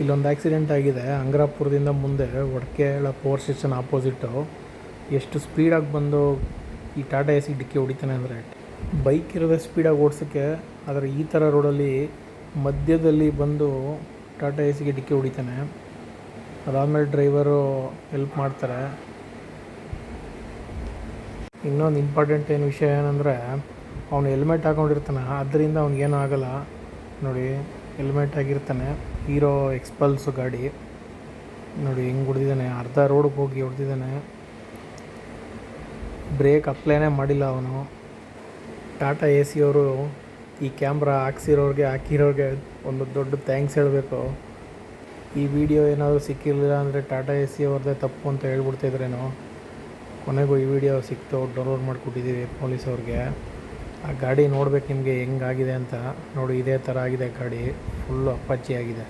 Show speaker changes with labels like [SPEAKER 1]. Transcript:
[SPEAKER 1] ಇಲ್ಲೊಂದು ಆಕ್ಸಿಡೆಂಟ್ ಆಗಿದೆ ಅಂಗ್ರಾಪುರದಿಂದ ಮುಂದೆ ವಡಕೇಳ ಪವರ್ ಸ್ಟೇಷನ್ ಆಪೋಸಿಟು. ಎಷ್ಟು ಸ್ಪೀಡಾಗಿ ಬಂದು ಈ ಟಾಟಾ ಎ ಸಿ ಡಿಕ್ಕಿ ಹೊಡಿತಾನೆ ಅಂದರೆ, ಬೈಕ್ ಇರೋದೇ ಸ್ಪೀಡಾಗಿ ಓಡಿಸೋಕ್ಕೆ, ಆದರೆ ಈ ಥರ ರೋಡಲ್ಲಿ ಮಧ್ಯದಲ್ಲಿ ಬಂದು ಟಾಟಾ ಎ ಸಿಗೆ ಡಿಕ್ಕಿ ಹೊಡಿತಾನೆ. ಅದಾದಮೇಲೆ ಡ್ರೈವರು ಹೆಲ್ಪ್ ಮಾಡ್ತಾರೆ. ಇನ್ನೊಂದು ಇಂಪಾರ್ಟೆಂಟ್ ವಿಷಯ ಏನಂದರೆ, ಅವನು ಹೆಲ್ಮೆಟ್ ಹಾಕೊಂಡಿರ್ತಾನೆ, ಆದ್ದರಿಂದ ಅವ್ನಿಗೇನೂ ಆಗೋಲ್ಲ. ನೋಡಿ, ಹೆಲ್ಮೆಟ್ ಆಗಿರ್ತಾನೆ. ಹೀರೋ ಎಕ್ಸ್ಪಲ್ಸು ಗಾಡಿ ನೋಡಿ ಹೆಂಗೆ ಹೊಡೆದಿದ್ದಾನೆ, ಅರ್ಧ ರೋಡ್ಗೆ ಹೋಗಿ ಹೊಡೆದಿದ್ದಾನೆ. ಬ್ರೇಕ್ ಅಪ್ಲೈನೇ ಮಾಡಿಲ್ಲ ಅವನು. ಟಾಟಾ ಎ ಸಿ ಅವರು ಈ ಕ್ಯಾಮ್ರಾ ಹಾಕಿರೋರಿಗೆ ಒಂದು ದೊಡ್ಡ ಥ್ಯಾಂಕ್ಸ್ ಹೇಳಬೇಕು. ಈ ವಿಡಿಯೋ ಏನಾದರೂ ಸಿಕ್ಕಿರಲಿಲ್ಲ ಅಂದರೆ ಟಾಟಾ ಎ ಸಿ ಅವ್ರದ್ದೇ ತಪ್ಪು ಅಂತ ಹೇಳ್ಬಿಡ್ತಿದ್ರೇನೋ. ಕೊನೆಗೂ ಈ ವಿಡಿಯೋ ಸಿಕ್ತು, ಡೌನ್ಲೋಡ್ ಮಾಡಿಕೊಟ್ಟಿದ್ದೀವಿ ಪೊಲೀಸವ್ರಿಗೆ. ಆ ಗಾಡಿ ನೋಡ್ಬೇಕು ನಿಮಗೆ ಹೆಂಗಾಗಿದೆ ಅಂತ. ನೋಡಿ, ಇದೇ ಥರ ಆಗಿದೆ ಗಾಡಿ, ಫುಲ್ಲು ಅಪ್ಪಾಚಿ ಆಗಿದೆ.